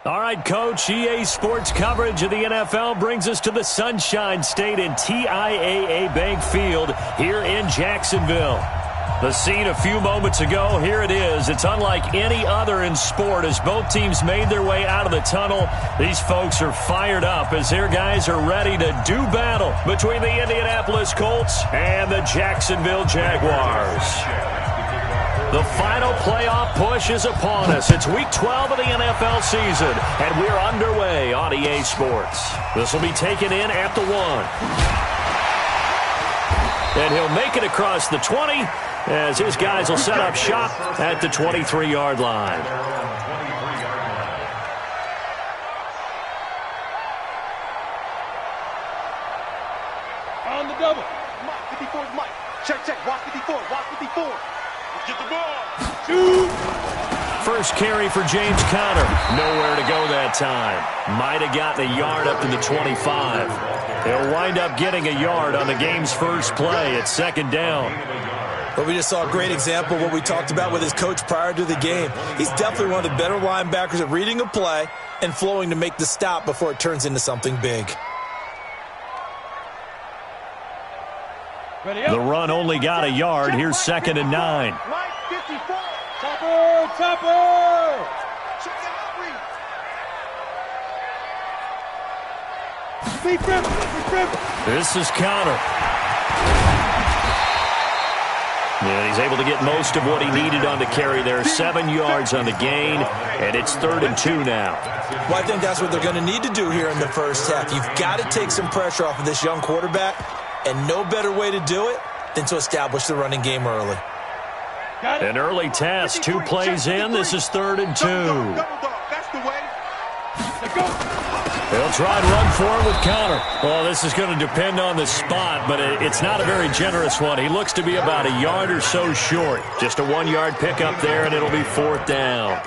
All right, Coach, EA Sports coverage of the NFL brings us to the Sunshine State in TIAA Bank Field here in Jacksonville. The scene a few moments ago, here it is. It's unlike any other in sport as both teams made their way out of the tunnel. These folks are fired up as their guys are ready to do battle between the Indianapolis Colts and the Jacksonville Jaguars. The final playoff push is upon us. It's Week 12 of the NFL season, and we're underway on EA Sports. This will be taken in at the 1. And he'll make it across the 20 as his guys will set up shop at the 23-yard line. On the double. Mike, 54 is Mike. Check. Watch 54. Watch 54. Get the ball. Shoot. First carry for James Conner. Nowhere to go that time. Might have gotten a yard up to the 25. They'll wind up getting a yard on the game's first play. It's second down. But we just saw a great example of what we talked about with his coach prior to the game. He's definitely one of the better linebackers at reading a play and flowing to make the stop before it turns into something big. The run only got a yard. Here's second and 9. Topper! This is Conner. And he's able to get most of what he needed on the carry there. 7 yards on the gain, and it's 3rd and 2 now. Well, I think that's what they're going to need to do here in the first half. You've got to take some pressure off of this young quarterback, and no better way to do it than to establish the running game early. An early test, 2 plays in. This is 3rd and 2. That's the way. They'll try and run for it with Conner. Well, this is going to depend on the spot, but it's not a very generous one. He looks to be about a yard or so short. Just a 1-yard pickup there, and it'll be 4th down.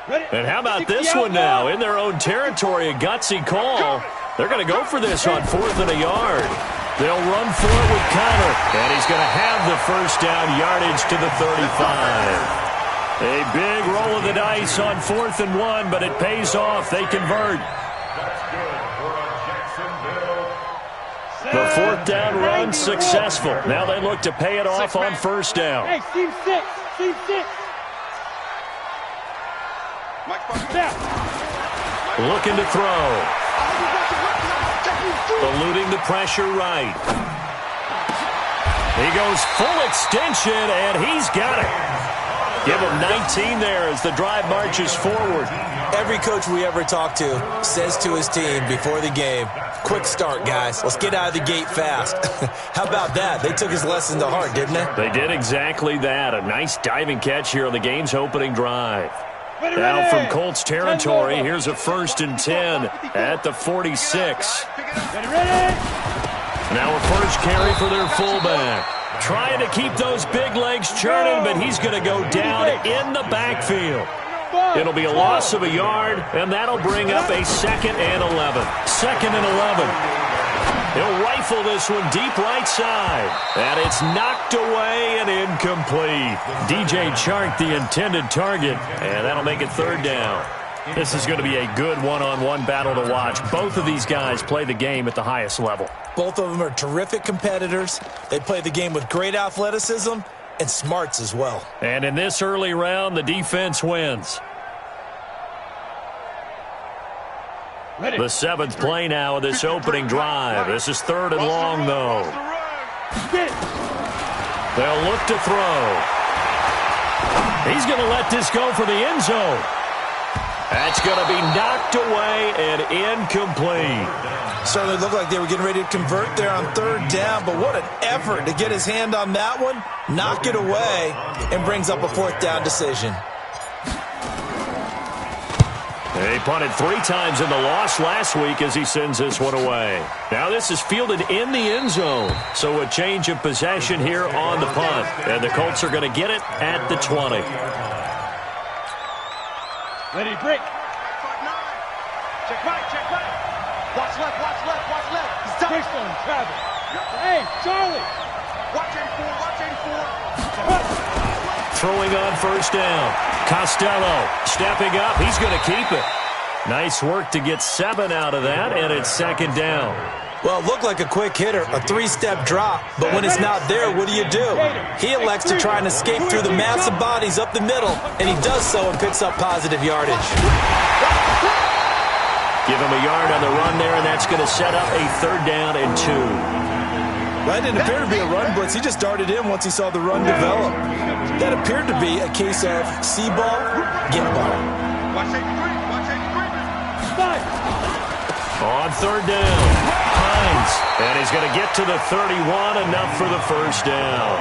And how about this one now? In their own territory, a gutsy call. They're going to go for this on 4th and a yard. They'll run for it with Conner, and he's going to have the first down yardage to the 35. A big roll of the dice on 4th and 1, but it pays off. They convert. The 4th down run successful. Now they look to pay it off on 1st down. Hey, team 6. Team 6. Looking to throw. Eluding the pressure right. He goes full extension, and he's got it. Give him 19 there as the drive marches forward. Every coach we ever talk to says to his team before the game, quick start, guys. Let's get out of the gate fast. How about that? They took his lesson to heart, didn't they? They did exactly that. A nice diving catch here on the game's opening drive. Now from Colts territory, here's a 1st and 10 at the 46. Now a first carry for their fullback. Trying to keep those big legs churning, but he's going to go down in the backfield. It'll be a loss of a yard, and that'll bring up a 2nd and 11. 2nd and 11. He'll rifle this one deep right side. And it's knocked away and incomplete. DJ Chark, the intended target. And that'll make it 3rd down. This is going to be a good one-on-one battle to watch. Both of these guys play the game at the highest level. Both of them are terrific competitors. They play the game with great athleticism and smarts as well. And in this early round, the defense wins. The 7th play now of this opening drive. This is 3rd and long, though. They'll look to throw. He's going to let this go for the end zone. That's going to be knocked away and incomplete. Certainly looked like they were getting ready to convert there on 3rd down, but what an effort to get his hand on that one, knock it away, and brings up a 4th down decision. He punted 3 times in the loss last week as he sends this one away. Now this is fielded in the end zone. So a change of possession here on the punt. And the Colts are going to get it at the 20. Ready, break. Check right. Watch left. He's done. Travis. Hey, Charlie. Watch 84, watch 84. Throwing on first down. Costello stepping up. He's going to keep it. Nice work to get 7 out of that, and it's second down. Well, it looked like a quick hitter, a 3-step drop, but when it's not there, what do? He elects to try and escape through the massive bodies up the middle, and he does so and picks up positive yardage. Give him a yard on the run there, and that's going to set up a 3rd down and 2. That didn't appear to be a run blitz. He just darted in once he saw the run develop. That appeared to be a case of see ball, get ball. Watch 83, watch 83. On 3rd down, Hines, and he's going to get to the 31, enough for the first down.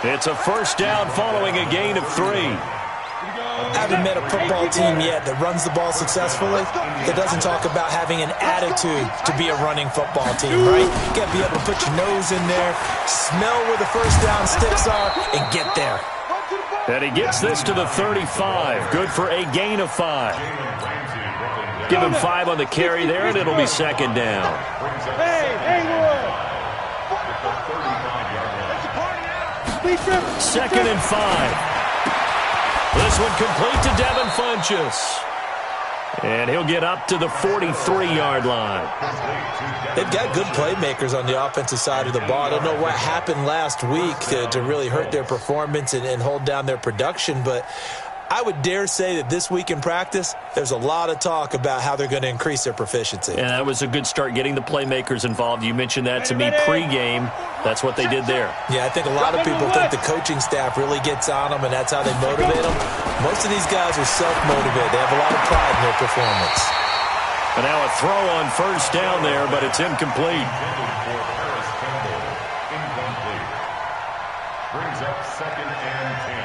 It's a first down following a gain of 3. I haven't met a football team yet that runs the ball successfully that doesn't talk about having an attitude to be a running football team, right? You got to be able to put your nose in there, smell where the first down sticks are, and get there. And he gets this to the 35. Good for a gain of 5. Give him 5 on the carry there, and it'll be second down. Second and 5. This one complete to Devin Funchess. And he'll get up to the 43-yard line. They've got good playmakers on the offensive side of the ball. I don't know what happened last week to really hurt their performance and hold down their production, but I would dare say that this week in practice, there's a lot of talk about how they're going to increase their proficiency. And that was a good start, getting the playmakers involved. You mentioned that to me pregame. That's what they did there. Yeah, I think a lot of people think the coaching staff really gets on them, and that's how they motivate them. Most of these guys are self-motivated. They have a lot of pride in their performance. And now a throw on first down there, but it's incomplete. Brings up second and 10.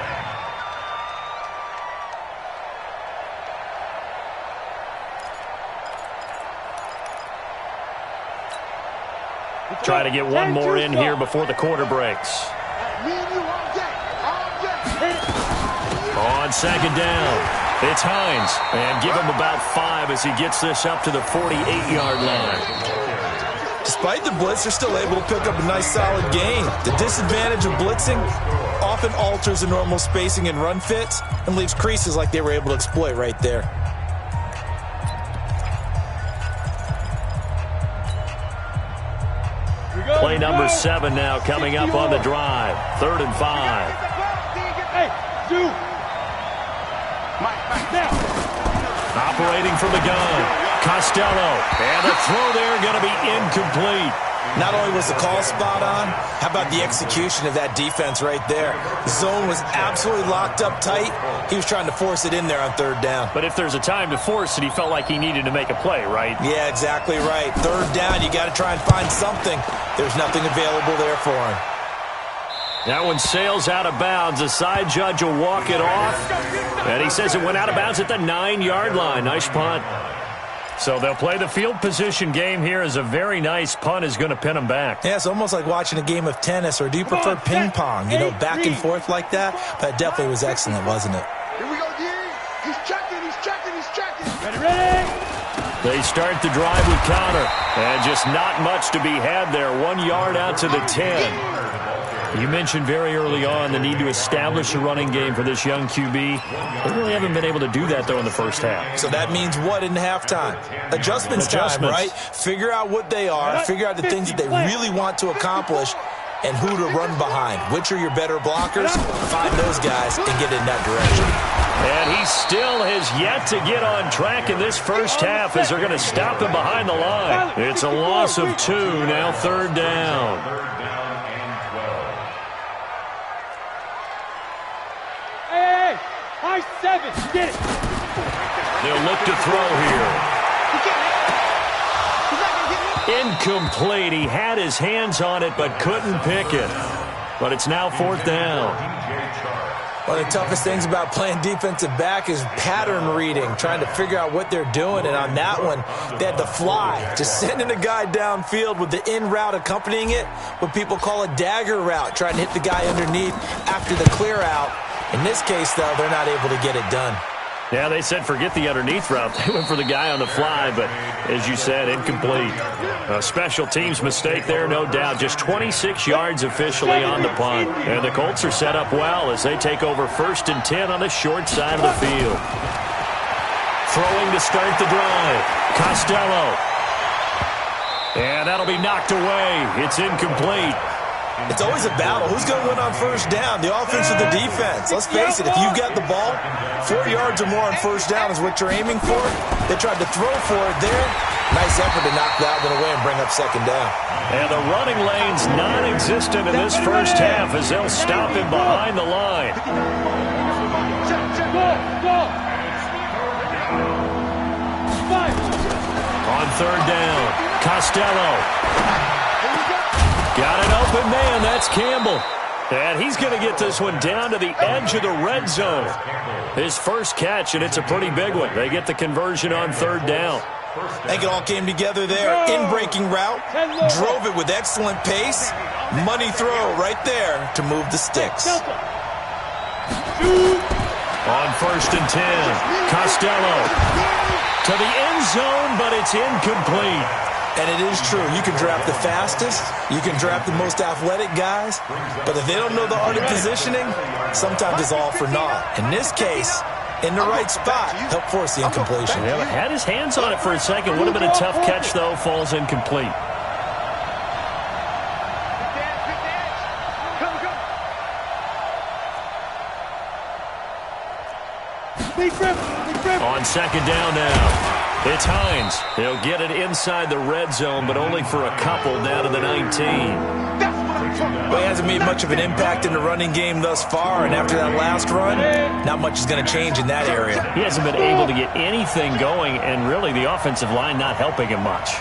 Try to get one more in here before the quarter breaks. On second down, it's Hines. And give him about 5 as he gets this up to the 48-yard line. Despite the blitz, they're still able to pick up a nice solid gain. The disadvantage of blitzing often alters the normal spacing and run fits and leaves creases like they were able to exploit right there. Play number 7 now coming up on the drive. 3rd and 5. Operating from the gun, Costello. And the throw there going to be incomplete. Not only was the call spot on, how about the execution of that defense right there? The zone was absolutely locked up tight. He was trying to force it in there on 3rd down. But if there's a time to force it, he felt like he needed to make a play, right? Yeah, exactly right. 3rd down, you got to try and find something. There's nothing available there for him. That one sails out of bounds. The side judge will walk it off. And he says it went out of bounds at the 9-yard line. Nice punt. So they'll play the field position game here as a very nice punt is going to pin them back. Yeah, it's almost like watching a game of tennis, or do you prefer ping pong? You know, back and forth like that? That definitely was excellent, wasn't it? Here we go, D. He's checking, he's checking, he's checking. Ready? They start the drive with Connor. And just not much to be had there. 1 yard out to the 10. You mentioned very early on the need to establish a running game for this young QB. They really haven't been able to do that, though, in the first half. So that means what in halftime? Adjustments time, right? Figure out what they are, figure out the things that they really want to accomplish, and who to run behind. Which are your better blockers? Find those guys and get in that direction. And he still has yet to get on track in this first half as they're going to stop him behind the line. It's a loss of 2, now 3rd down. High 7, get it. They'll look to throw here. Incomplete. He had his hands on it but couldn't pick it. But it's now 4th down. One of the toughest things about playing defensive back is pattern reading, trying to figure out what they're doing. And on that one, they had the fly, just sending a guy downfield with the in route accompanying it, what people call a dagger route, trying to hit the guy underneath after the clear out. In this case, though, they're not able to get it done. Yeah, they said forget the underneath route. They went for the guy on the fly, but as you said, incomplete. A special teams mistake there, no doubt. Just 26 yards officially on the punt. And the Colts are set up well as they take over 1st and 10 on the short side of the field. Throwing to start the drive. Costello. And that'll be knocked away. It's incomplete. It's always a battle. Who's going to win on 1st down, the offense or the defense? Let's face it, if you've got the ball, 4 yards or more on 1st down is what you're aiming for. They tried to throw for it there. Nice effort to knock that one away and bring up 2nd down. And the running lane's non-existent in this first half as they'll stop him behind the line. On 3rd down, Costello. Got an open man. That's Campbell. And he's going to get this one down to the edge of the red zone. His first catch, and it's a pretty big one. They get the conversion on 3rd down. I think it all came together there. In-breaking route. Drove it with excellent pace. Money throw right there to move the sticks. On 1st and 10, Costello to the end zone, but it's incomplete. And it is true. You can draft the fastest. You can draft the most athletic guys. But if they don't know the art of positioning, sometimes it's all for naught. In this case, in the right spot, help force the incompletion. Yeah, had his hands on it for a second. Would have been a tough catch, though. Falls incomplete. On 2nd down now. It's Hines. He'll get it inside the red zone, but only for a couple down to the 19. Well, he hasn't made much of an impact in the running game thus far, and after that last run, not much is going to change in that area. He hasn't been able to get anything going, and really the offensive line not helping him much.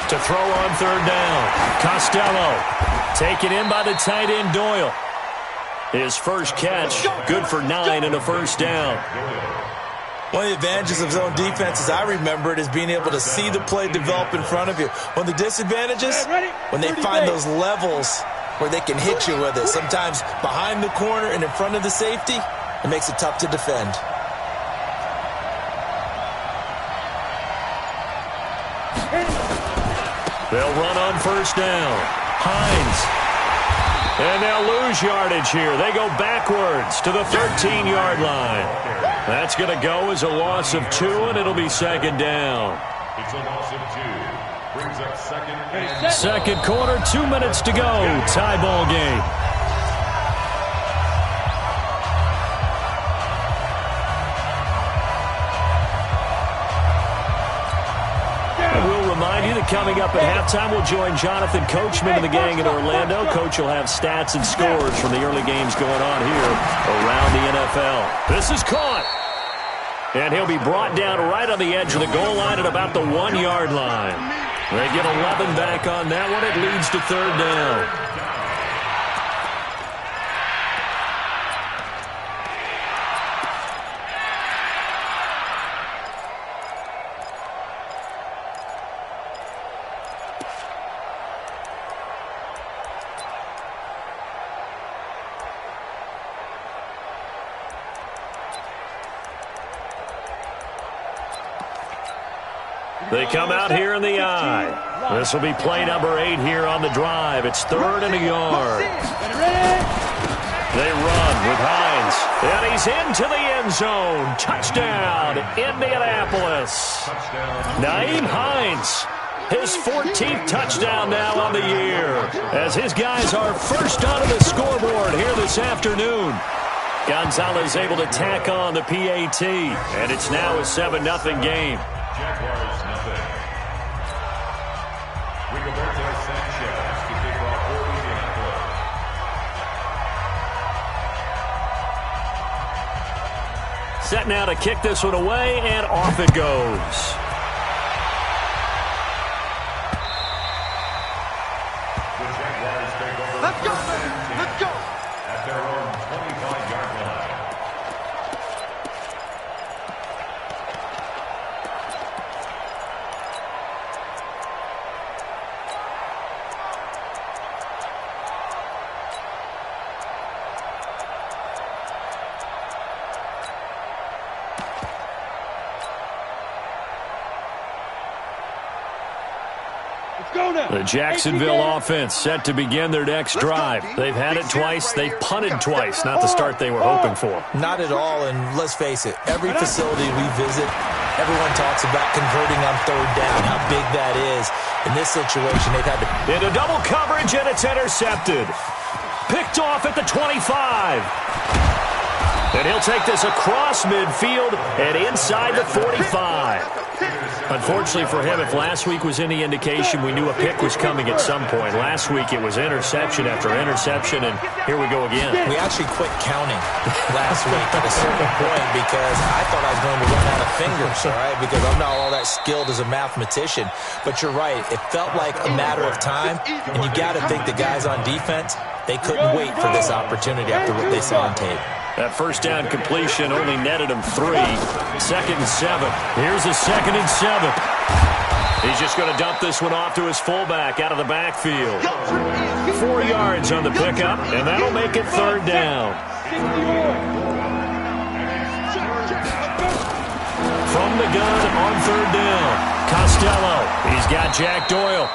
To throw on 3rd down, Costello. Taken in by the tight end, Doyle. His first catch, good for 9 and a 1st down. One of the advantages of zone defense, as I remember it, is being able to see the play develop in front of you. One of the disadvantages, when they find those levels where they can hit you with it, sometimes behind the corner and in front of the safety, it makes it tough to defend. They'll run on 1st down. Hines. And they'll lose yardage here. They go backwards to the 13-yard line. That's going to go as a loss of 2, and it'll be 2nd down. It's a loss of 2. Brings up 2nd and 2nd quarter, 2 minutes to go. Tie ball game. Coming up at halftime, we'll join Jonathan Coachman and the gang in Orlando. Coach will have stats and scores from the early games going on here around the NFL. This is caught. And he'll be brought down right on the edge of the goal line at about the 1-yard line. They get 11 back on that one. It leads to 3rd down. They come out here in the I. This will be play number 8 here on the drive. It's 3rd and a yard. They run with Hines. And he's into the end zone. Touchdown, Indianapolis. Nyheim Hines. His 14th touchdown now on the year. As his guys are first onto the scoreboard here this afternoon. Gonzalez able to tack on the PAT. And it's now a 7-0 game. Jaguars, nothing. Rigoberto Sanchez to kick off for Indianapolis. Set now to kick this one away, and off it goes. The Jaguars take over. Let's go, let's go. At their own 25-yard line. The Jacksonville offense set to begin their next drive. They've had it twice. They've punted twice. Not the start they were hoping for. Not at all, and let's face it, every facility we visit, everyone talks about converting on third down, how big that is. In this situation, they've had to... Into double coverage, and it's intercepted. Picked off at the 25. And he'll take this across midfield and inside the 45. Unfortunately for him, if last week was any indication, we knew a pick was coming at some point. Last week it was interception after interception, and here we go again. We actually quit counting last week at a certain point because I thought I was going to run out of fingers, all right, because I'm not all that skilled as a mathematician. But you're right. It felt like a matter of time, and you got to think the guys on defense, they couldn't wait for this opportunity after what they saw on tape. That first down completion only netted him 3. 2nd and 7. Here's a 2nd and 7. He's just going to dump this one off to his fullback out of the backfield. 4 yards on the pickup, and that'll make it 3rd down. From the gun on 3rd down, Costello. He's got Jack Doyle.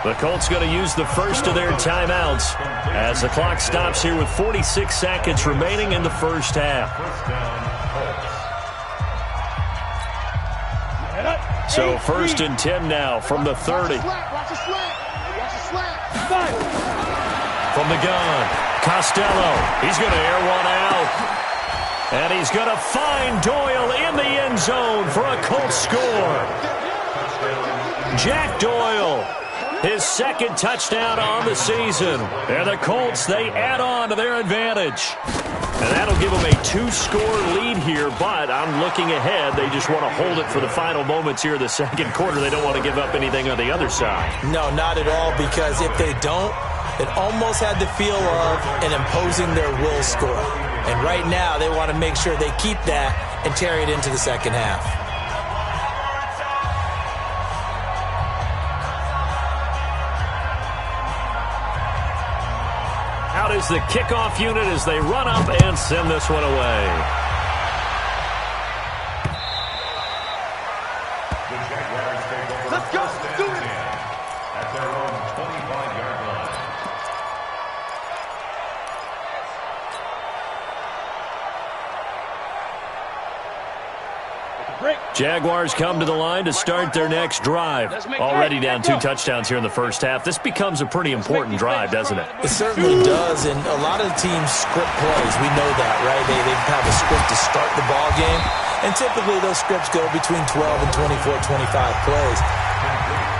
The Colts going to use the first of their timeouts as the clock stops here with 46 seconds remaining in the first half. So 1st and 10 now from the 30. From the gun, Costello. He's going to air one out. And he's going to find Doyle in the end zone for a Colts score. Jack Doyle. His 2nd touchdown on the season. And the Colts, they add on to their advantage. And that'll give them a 2-score lead here, but I'm looking ahead. They just want to hold it for the final moments here in the 2nd quarter. They don't want to give up anything on the other side. No, not at all, because if they don't, it almost had the feel of an imposing their will score. And right now, they want to make sure they keep that and carry it into the 2nd half. Out is the kickoff unit as they run up and send this one away. Let's go. Let's do it. At their own 25-yard line. Jaguars come to the line to start their next drive. Already down 2 touchdowns here in the first half. This becomes a pretty important drive, doesn't it? It certainly does, and a lot of teams script plays. We know that, right? They have a script to start the ball game, and typically those scripts go between 12 and 24, 25 plays.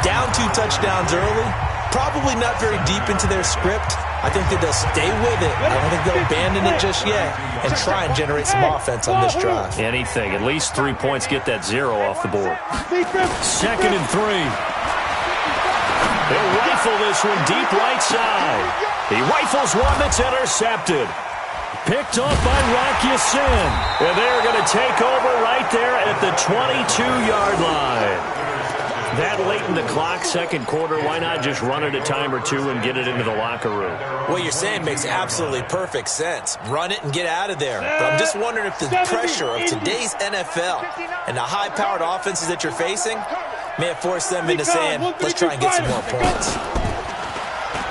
Down 2 touchdowns early, probably not very deep into their script. I think that they'll stay with it. I don't think they'll abandon it just yet and try and generate some offense on this drive. Anything. At least 3 points, get that 0 off the board. 2nd and 3. They'll rifle this one deep right side. He rifles one that's intercepted. Picked off by Rocky Sin. And they're going to take over right there at the 22-yard line. That late in the clock, 2nd quarter, why not just run it a time or 2 and get it into the locker room? What you're saying makes absolutely perfect sense. Run it and get out of there. But I'm just wondering if the pressure of today's NFL and the high-powered offenses that you're facing may have forced them into saying, let's try and get some more points.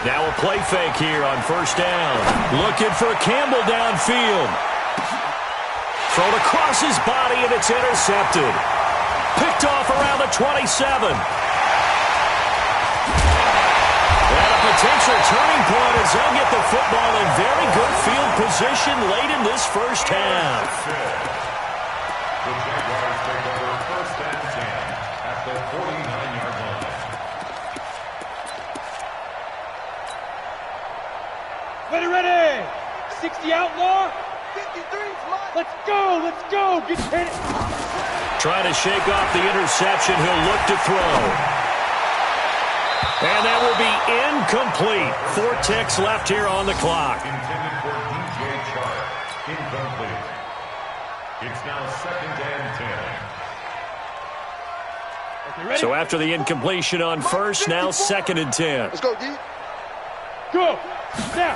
Now a play fake here on 1st down. Looking for Campbell downfield. Thrown across his body, and it's intercepted. Picked off around the 27. And a potential turning point as they'll get the football in very good field position late in this first half. The Jaguars take over 1st and 10 at the 49-yard line. Ready! 60 outlaw. 53. Let's go! Get hit. Trying to shake off the interception. He'll look to throw. And that will be incomplete. 4 ticks left here on the clock. Intended for DJ Chark. Incomplete. It's now 2nd and 10. So after the incompletion on 1st, now 2nd and 10. Let's go, D. Go! Now!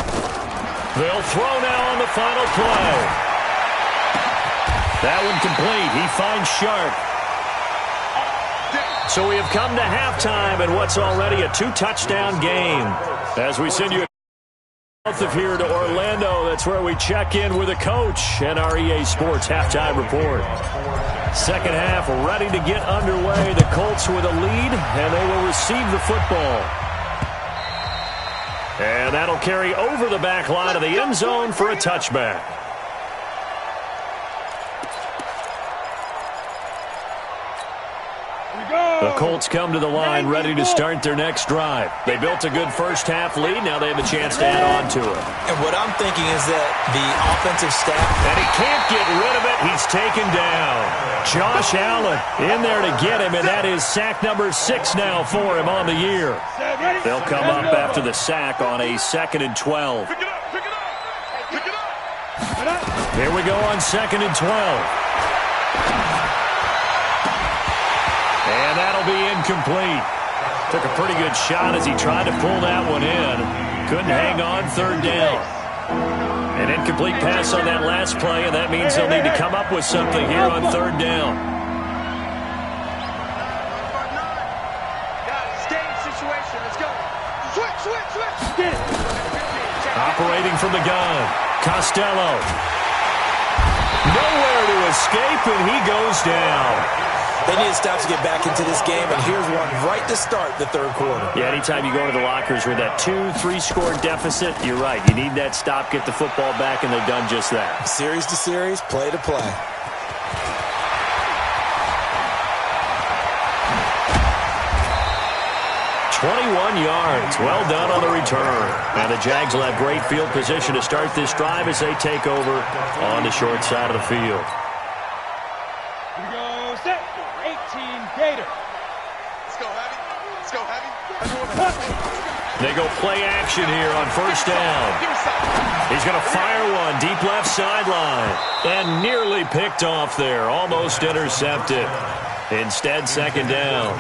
They'll throw now on the final play. That one complete. He finds Sharp. So we have come to halftime in what's already a 2-touchdown game. As we send you south of here to Orlando, that's where we check in with the coach and our EA Sports halftime report. Second half ready to get underway. The Colts with a lead, and they will receive the football. And that'll carry over the back line of the end zone for a touchback. The Colts come to the line ready to start their next drive. They built a good first-half lead. Now they have a chance to add on to it. And what I'm thinking is that the offensive staff... And he can't get rid of it. He's taken down. Josh Allen in there to get him, and that is sack number 6 now for him on the year. They'll come up after the sack on a 2nd and 12. Pick it up, pick it up, pick it up. Here we go on 2nd and 12. And that'll be incomplete. Took a pretty good shot as he tried to pull that one in. Couldn't hang on 3rd down. An incomplete pass on that last play, and that means they'll need to come up with something here on 3rd down. Situation. Let's go. Switch. Operating from the gun. Costello. Nowhere to escape, and he goes down. They need to stop to get back into this game, and here's one right to start the 3rd quarter. Yeah, anytime you go to the lockers with that 2-3 score deficit, you're right. You need that stop, get the football back, and they've done just that. Series to series, play to play. "21 yards. Well done on the return. And the Jags will have great field position to start this drive as they take over on the short side of the field. Here we go, set. 18 Gator. Let's go, Heavy. Let's go, Heavy. They go play action here on 1st down. He's going to fire one deep left sideline. And nearly picked off there. Almost intercepted. Instead, 2nd down.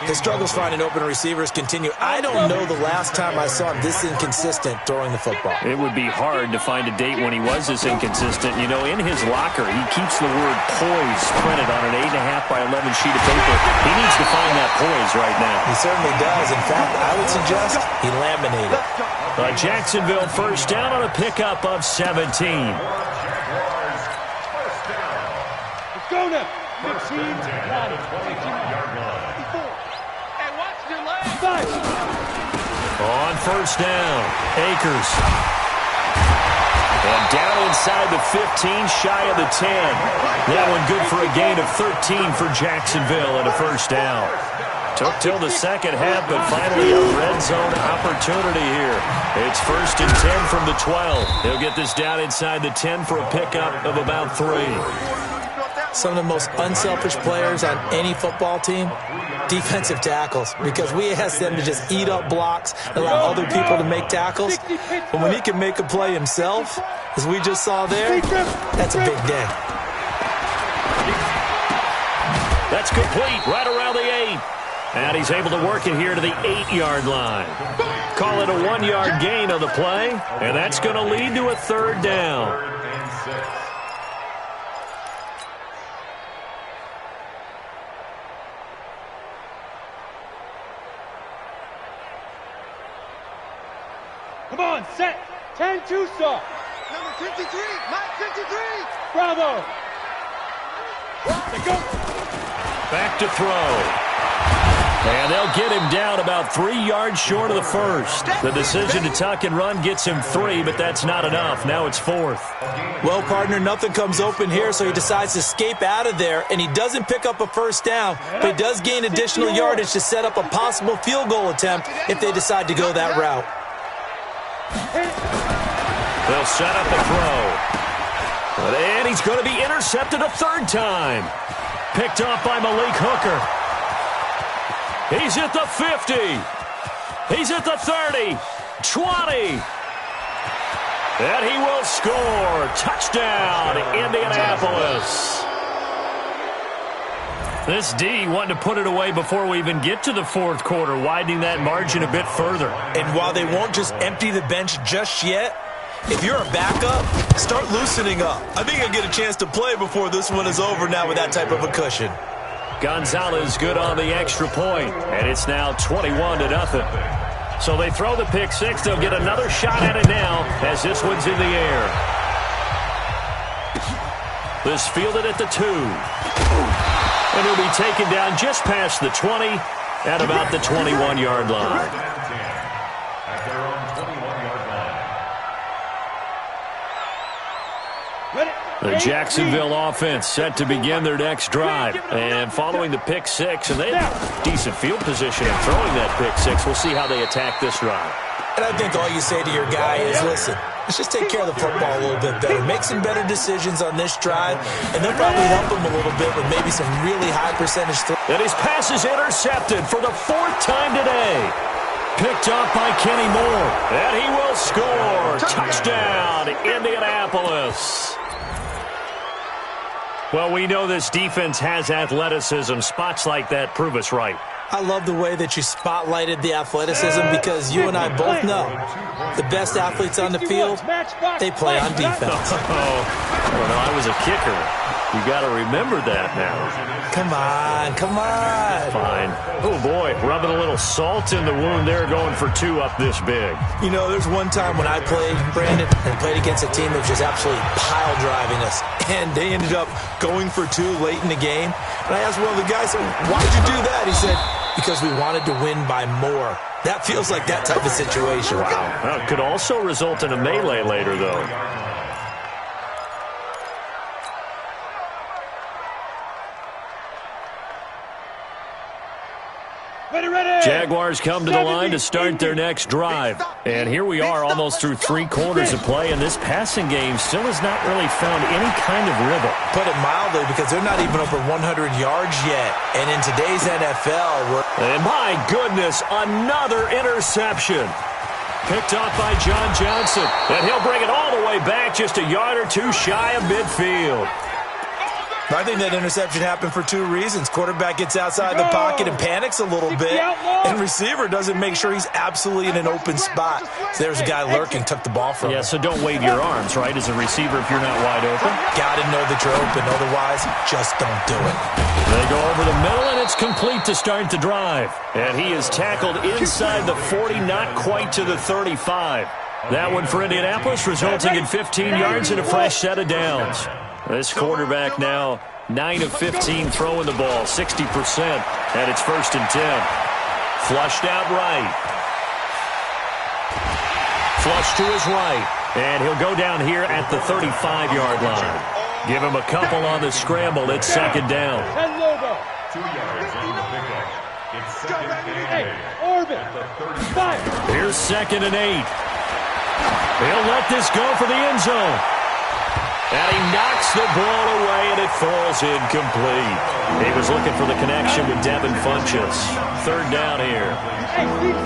His struggles finding open receivers continue. I don't know the last time I saw him this inconsistent throwing the football. It would be hard to find a date when he was this inconsistent. You know, in his locker, he keeps the word poise printed on an 8.5 by 11 sheet of paper. He needs to find that poise right now. He certainly does. In fact, I would suggest he laminated. Jacksonville 1st down on a pickup of 17. Let's go now. 15. Got it. 18. On 1st down, Akers. And down inside the 15, shy of the 10. That one good for a gain of 13 for Jacksonville and a 1st down. Took till the 2nd half, but finally a red zone opportunity here. It's 1st and 10 from the 12. They'll get this down inside the 10 for a pickup of about 3. Some of the most unselfish players on any football team, defensive tackles, because we ask them to just eat up blocks, allow other people to make tackles. But when he can make a play himself, as we just saw there, that's a big day. That's complete right around the 8. And he's able to work it here to the 8-yard line. Call it a 1-yard gain on the play, and that's going to lead to a 3rd down. Come on, set. 10-2 stop. Number 53, Mike 53. Bravo. Let's go. Back to throw. And they'll get him down about 3 yards short of the 1st. The decision to tuck and run gets him 3, but that's not enough. Now it's 4th. Well, partner, nothing comes open here, so he decides to escape out of there, and he doesn't pick up a 1st down, but he does gain additional yardage to set up a possible field goal attempt if they decide to go that route. They'll set up a throw. And he's going to be intercepted a 3rd time. Picked off by Malik Hooker. He's at the 50. He's at the 30. 20. And he will score. Touchdown, Indianapolis. This D wanting to put it away before we even get to the 4th quarter, widening that margin a bit further. And while they won't just empty the bench just yet, if you're a backup, start loosening up. I think I'll get a chance to play before this one is over now with that type of a cushion. Gonzalez good on the extra point, and it's now 21-0. So they throw the pick six. They'll get another shot at it now as this one's in the air. This fielded at the 2. And he'll be taken down just past the 20 at about the 21-yard line. At their own 21-yard line. The Jacksonville offense set to begin their next drive. And following the pick six, and they have decent field position in throwing that pick six. We'll see how they attack this drive. And I think all you say to your guy is, listen, let's just take care of the football a little bit better. Make some better decisions on this drive, and they'll probably help him a little bit with maybe some really high percentage throws. And his pass is intercepted for the 4th time today. Picked up by Kenny Moore. And he will score. Touchdown, Indianapolis. Well, we know this defense has athleticism. Spots like that prove us right. I love the way that you spotlighted the athleticism because you and I both know the best athletes on the field, they play on defense. Well, no, I was a kicker. You got to remember that now. Come on, come on. Fine. Oh, boy, rubbing a little salt in the wound there, going for 2 up this big. You know, there's one time when I played, Brandon, and played against a team that was just absolutely pile driving us, and they ended up going for 2 late in the game. And I asked one of the guys, why'd you do that? He said, because we wanted to win by more. That feels like that type of situation. Wow. Well, it could also result in a melee later, though. Jaguars come to the line to start their next drive. And here we are almost through 3 quarters of play, and this passing game still has not really found any kind of rhythm. Put it mildly, because they're not even over 100 yards yet. And in today's NFL, and my goodness, another interception. Picked off by John Johnson. And he'll bring it all the way back just a yard or 2 shy of midfield. I think that interception happened for 2 reasons. Quarterback gets outside the pocket and panics a little bit, and receiver doesn't make sure he's absolutely in an open spot. So there's a guy lurking, took the ball from him. Yeah, so don't wave your arms, right, as a receiver if you're not wide open. Got to know that you're open. Otherwise, just don't do it. They go over the middle, and it's complete to start the drive. And he is tackled inside the 40, not quite to the 35. That one for Indianapolis, resulting in 15 yards and a fresh set of downs. This quarterback now 9 of 15 throwing the ball, 60%, and it's 1st and 10. Flushed out right. Flushed to his right, and he'll go down here at the 35-yard line. Give him a couple on the scramble. It's 2nd down. 2 yards on the pickup. It's 2nd and 8 at the 35. Here's 2nd and 8. He'll let this go for the end zone. And he knocks the ball away, and it falls incomplete. He was looking for the connection with Devin Funchess. 3rd down here.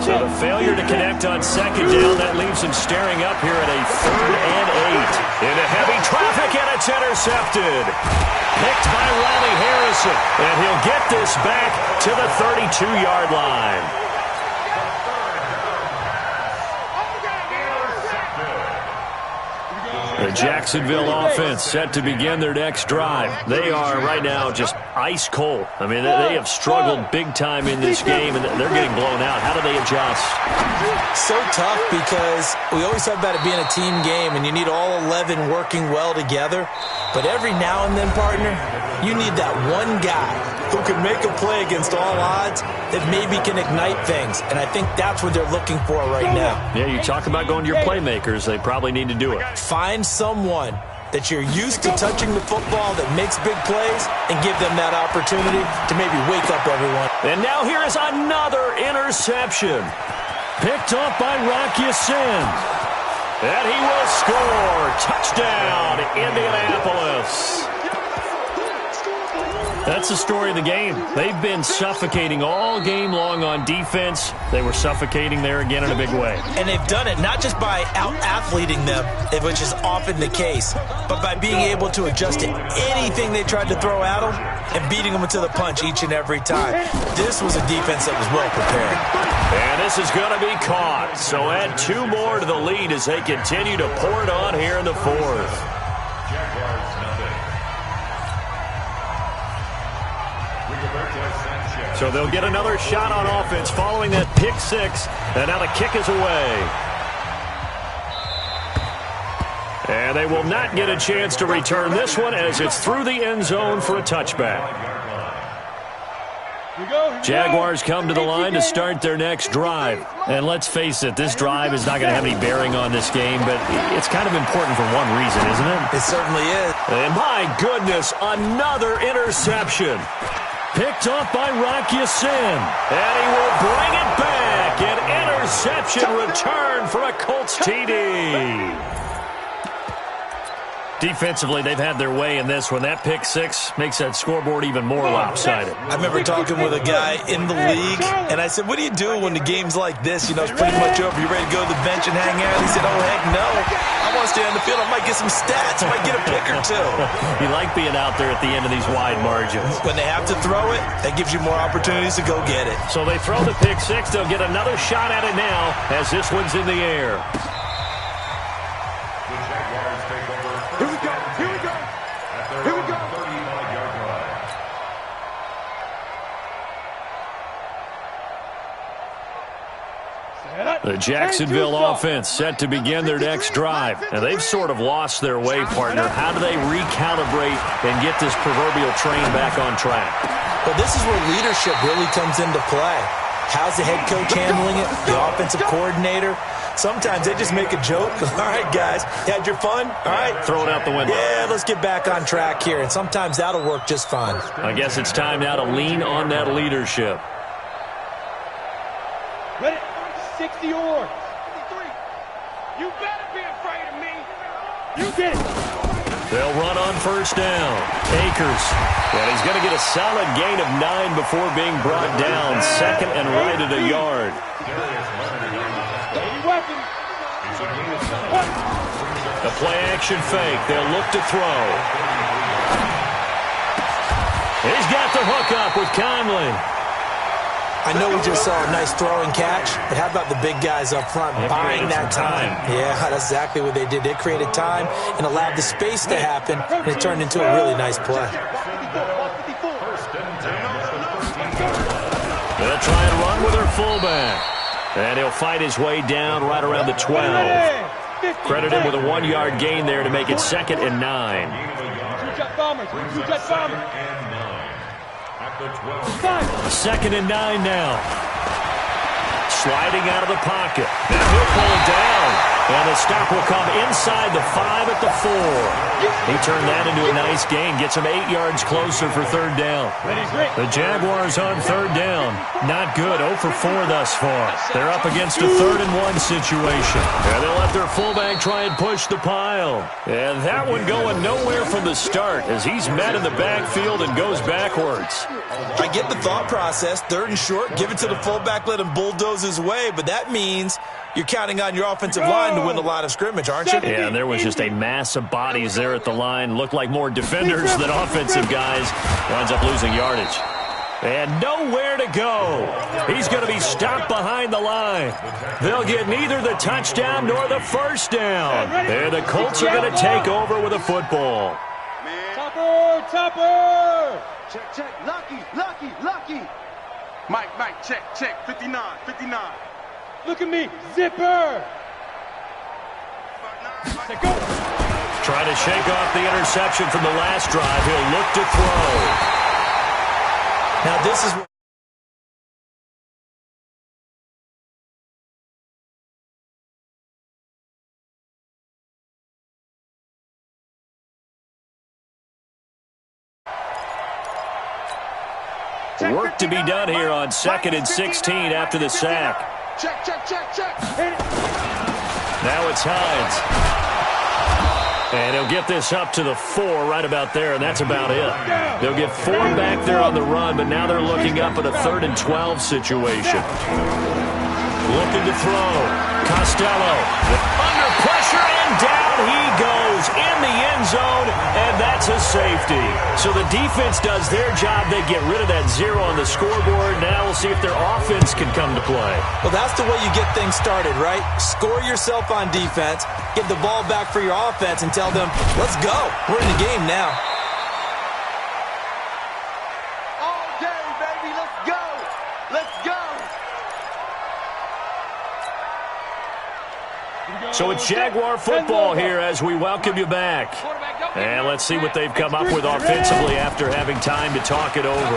So the failure to connect on 2nd down, that leaves him staring up here at a 3rd and 8. Into heavy traffic, and it's intercepted. Picked by Riley Harrison, and he'll get this back to the 32-yard line. The Jacksonville offense set to begin their next drive. They are right now just ice cold. I mean, they have struggled big time in this game, and they're getting blown out. How do they adjust? So tough, because we always talk about it being a team game, and you need all 11 working well together. But every now and then, partner, you need that one guy who can make a play against all odds that maybe can ignite things. And I think that's what they're looking for right now. Yeah, you talk about going to your playmakers. They probably need to do it. Find someone that you're used to touching the football that makes big plays and give them that opportunity to maybe wake up everyone. And now here is another interception. Picked up by Rock Ya-Sin. And he will score. Touchdown, Indianapolis. That's the story of the game. They've been suffocating all game long on defense. They were suffocating there again in a big way. And they've done it not just by out-athleting them, which is often the case, but by being able to adjust to anything they tried to throw at them and beating them to the punch each and every time. This was a defense that was well prepared. And this is going to be caught. So add 2 more to the lead as they continue to pour it on here in the 4th. Jaguars nothing. So they'll get another shot on offense following that pick six. And now the kick is away. And they will not get a chance to return this one as it's through the end zone for a touchback. Jaguars come to the line to start their next drive. And let's face it, this drive is not going to have any bearing on this game, but it's kind of important for one reason, isn't it? It certainly is. And my goodness, another interception. Picked off by Rocky Sin. And he will bring it back. An interception return for a Colts TD. Defensively, they've had their way in this one. That pick six makes that scoreboard even more lopsided. I remember talking with a guy in the league, and I said, what do you do when the game's like this? You know, it's pretty much over. You ready to go to the bench and hang out? He said, oh, heck no. I want to stay on the field. I might get some stats. I might get a pick or two. You like being out there at the end of these wide margins. When they have to throw it, that gives you more opportunities to go get it. So they throw the pick six. They'll get another shot at it now as this one's in the air. The Jacksonville offense set to begin their next drive. And they've sort of lost their way, partner. How do they recalibrate and get this proverbial train back on track? Well, this is where leadership really comes into play. How's the head coach handling it? The offensive coordinator? Sometimes they just make a joke. All right, guys, you had your fun? All right. Throw it out the window. Yeah, let's get back on track here. And sometimes that'll work just fine. I guess it's time now to lean on that leadership. Ready? 60 yards. 53. You better be afraid of me. You get it. They'll run on first down. Akers. And he's going to get a solid gain of 9 before being brought down. Second and right at a yard. Weapon. The play action fake. They'll look to throw. He's got the hook up with Conley. I know we just saw a nice throwing catch, but how about the big guys up front buying that time? Yeah, that's exactly what they did. They created time and allowed the space to happen, and it turned into a really nice play. They'll try and run with their fullback. And he'll fight his way down right around the 12. Credit him with a 1-yard gain there to make it 2nd and 9. Two-jet bombers. Two-jet bombers. 2nd and 9 now. Sliding out of the pocket. Now he'll pull it down. And the stop will come inside the 5 at the 4. He turned that into a nice gain. Gets him 8 yards closer for 3rd down. The Jaguars on 3rd down. Not good. 0 for 4 thus far. They're up against a 3rd and 1 situation. And they'll let their fullback try and push the pile. And that one going nowhere from the start as he's met in the backfield and goes backwards. I get the thought process. 3rd and short, give it to the fullback, let him bulldoze his way. But that means you're counting on your offensive line to win the line of scrimmage, aren't you? Yeah, and there was just a mass of bodies there at the line. Looked like more defenders than offensive guys. Winds up losing yardage. And nowhere to go. He's going to be stopped behind the line. They'll get neither the touchdown nor the first down. And the Colts are going to take over with a football. Topper! Check. Lucky. Mike, check. 59. Look at me, zipper! Go. Try to shake off the interception from the last drive. He'll look to throw. Now this is work to be done here on 2nd and 16 after the sack. Check. Now it's Hines. And he'll get this up to the 4 right about there, and that's about it. They'll get 4 back there on the run, but now they're looking up at a 3rd and 12 situation. Looking to throw. Costello under pressure, and down he goes in the end zone, and that's a safety. So the defense does their job. They get rid of that 0 on the scoreboard. Now we'll see if their offense can come to play. Well, that's the way you get things started, right? Score yourself on defense, get the ball back for your offense, and tell them, let's go. We're in the game now. All day, baby, let's go. So it's Jaguar football here as we welcome you back. And let's see what they've come up with offensively after having time to talk it over.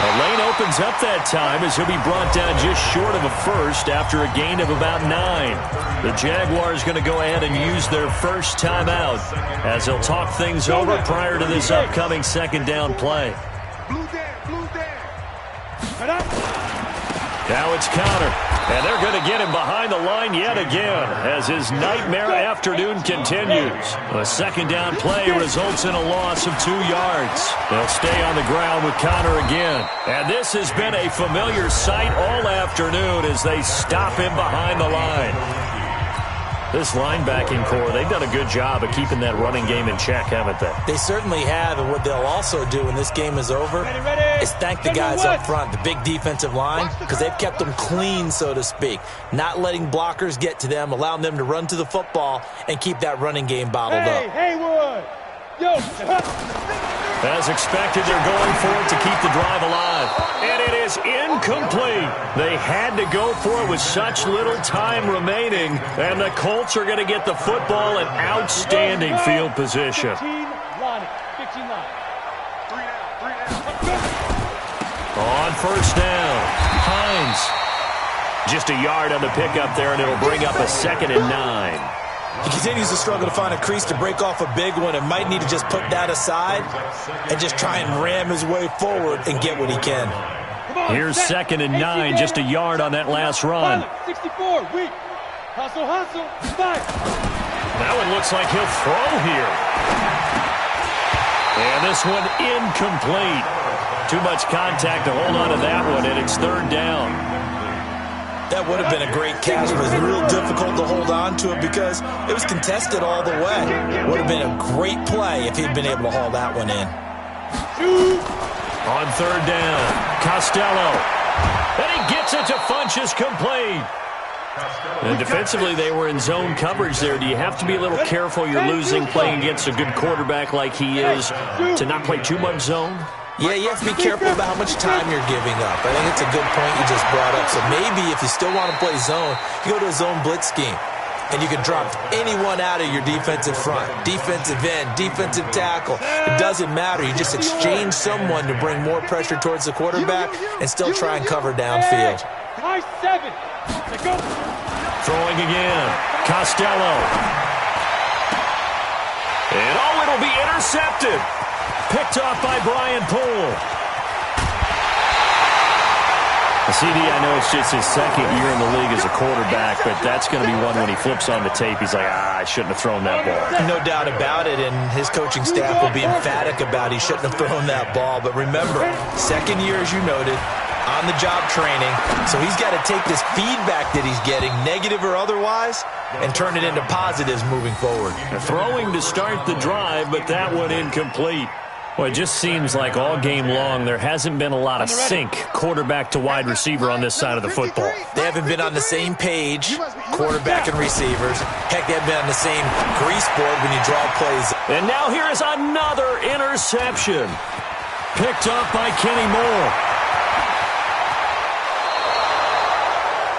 A lane opens up that time as he'll be brought down just short of a first after a gain of about 9. The Jaguars going to go ahead and use their first timeout as they'll talk things over prior to this upcoming second down play. Now it's counter, and they're going to get him behind the line yet again as his nightmare afternoon continues. A second down play results in a loss of 2 yards. They'll stay on the ground with Connor again. And this has been a familiar sight all afternoon as they stop him behind the line. This linebacking core, they've done a good job of keeping that running game in check, haven't they? They certainly have, and what they'll also do when this game is over is thank the guys up front, the big defensive line, because they've kept them clean, so to speak, not letting blockers get to them, allowing them to run to the football and keep that running game bottled up. Haywood! Yo! As expected, they're going for it to keep the drive alive. And it is incomplete. They had to go for it with such little time remaining. And the Colts are going to get the football in outstanding field position. 15 line. On first down, Hines. Just a yard on the pickup there, and it'll bring up a 2nd and 9. He continues to struggle to find a crease to break off a big one and might need to just put that aside and just try and ram his way forward and get what he can. Here's 2nd and 9, just a yard on that last run. 64, weak. Hustle, 5. That one looks like he'll throw here. And this one incomplete. Too much contact to hold on to that one, and it's 3rd down. That would have been a great catch, but it was real difficult to hold on to it because it was contested all the way. Would have been a great play if he'd been able to haul that one in. On 3rd down, Costello. And he gets it to Funchess complete. And defensively, they were in zone coverage there. Do you have to be a little careful you're losing playing against a good quarterback like he is to not play too much zone? Yeah, you have to be careful about how much time you're giving up. I think it's a good point you just brought up. So maybe if you still want to play zone, you go to a zone blitz scheme. And you can drop anyone out of your defensive front, defensive end, defensive tackle. It doesn't matter. You just exchange someone to bring more pressure towards the quarterback and still try and cover downfield. High 7. Go. Throwing again. Costello. And it'll be intercepted. Picked off by Brian Poole. CD, I know it's just his 2nd year in the league as a quarterback, but that's going to be one when he flips on the tape. He's like, I shouldn't have thrown that ball. No doubt about it, and his coaching staff will be emphatic about he shouldn't have thrown that ball. But remember, 2nd year, as you noted, on-the-job training, so he's got to take this feedback that he's getting, negative or otherwise, and turn it into positives moving forward. Throwing to start the drive, but that one incomplete. Well, it just seems like all game long there hasn't been a lot of sync quarterback to wide receiver on this side of the football. They haven't been on the same page, quarterback and receivers. Heck, they haven't been on the same grease board when you draw plays. And now here is another interception. Picked up by Kenny Moore.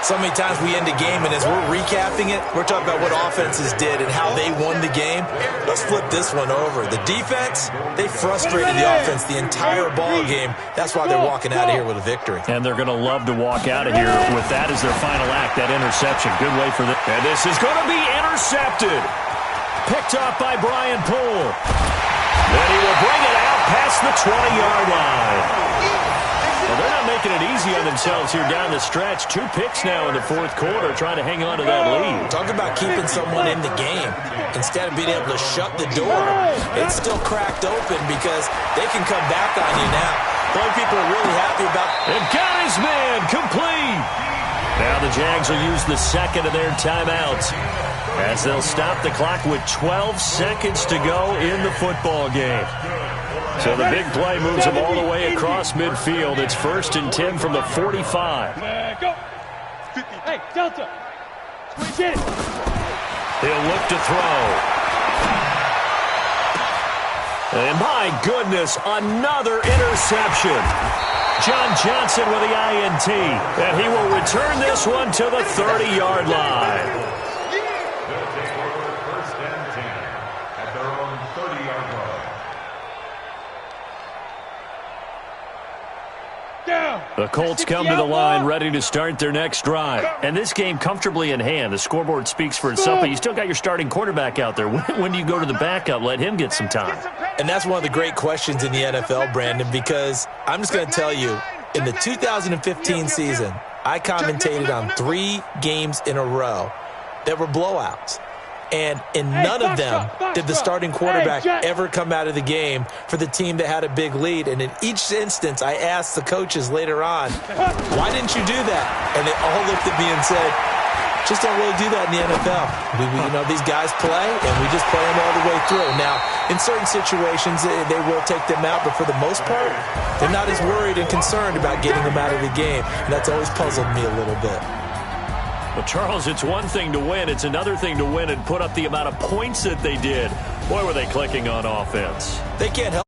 So many times we end a game, and as we're recapping it, we're talking about what offenses did and how they won the game. Let's flip this one over. The defense, they frustrated the offense the entire ball game. That's why they're walking out of here with a victory. And they're going to love to walk out of here with that as their final act, that interception. Good way for them. And this is going to be intercepted. Picked up by Brian Poole. And he will bring it out past the 20-yard line. Well, they're not making it easy on themselves here down the stretch. 2 picks now in the 4th quarter, trying to hang on to that lead. Talk about keeping someone in the game. Instead of being able to shut the door, it's still cracked open because they can come back on you now. The only people are really happy about... And got his man complete. Now the Jags will use the 2nd of their timeouts as they'll stop the clock with 12 seconds to go in the football game. So the big play moves them all the way across midfield. It's 1st and 10 from the 45. Go. Hey, Delta. Get it. He'll look to throw. And my goodness, another interception. John Johnson with the INT, and he will return this one to the 30-yard line. They'll take over first and 10 at their own 30-yard line. Down. The Colts come to the line ready to start their next drive. And this game comfortably in hand. The scoreboard speaks for itself, but you still got your starting quarterback out there. When do you go to the backup? Let him get some time. And that's one of the great questions in the NFL, Brandon, because I'm just going to tell you, in the 2015 season, I commentated on 3 games in a row that were blowouts. And in none of them did the starting quarterback ever come out of the game for the team that had a big lead. And in each instance, I asked the coaches later on, why didn't you do that? And they all looked at me and said, just don't really do that in the NFL. These guys play, and we just play them all the way through. Now, in certain situations, they will take them out, but for the most part, they're not as worried and concerned about getting them out of the game. And that's always puzzled me a little bit. Well, Charles, it's one thing to win. It's another thing to win and put up the amount of points that they did. Boy, were they clicking on offense. They can't help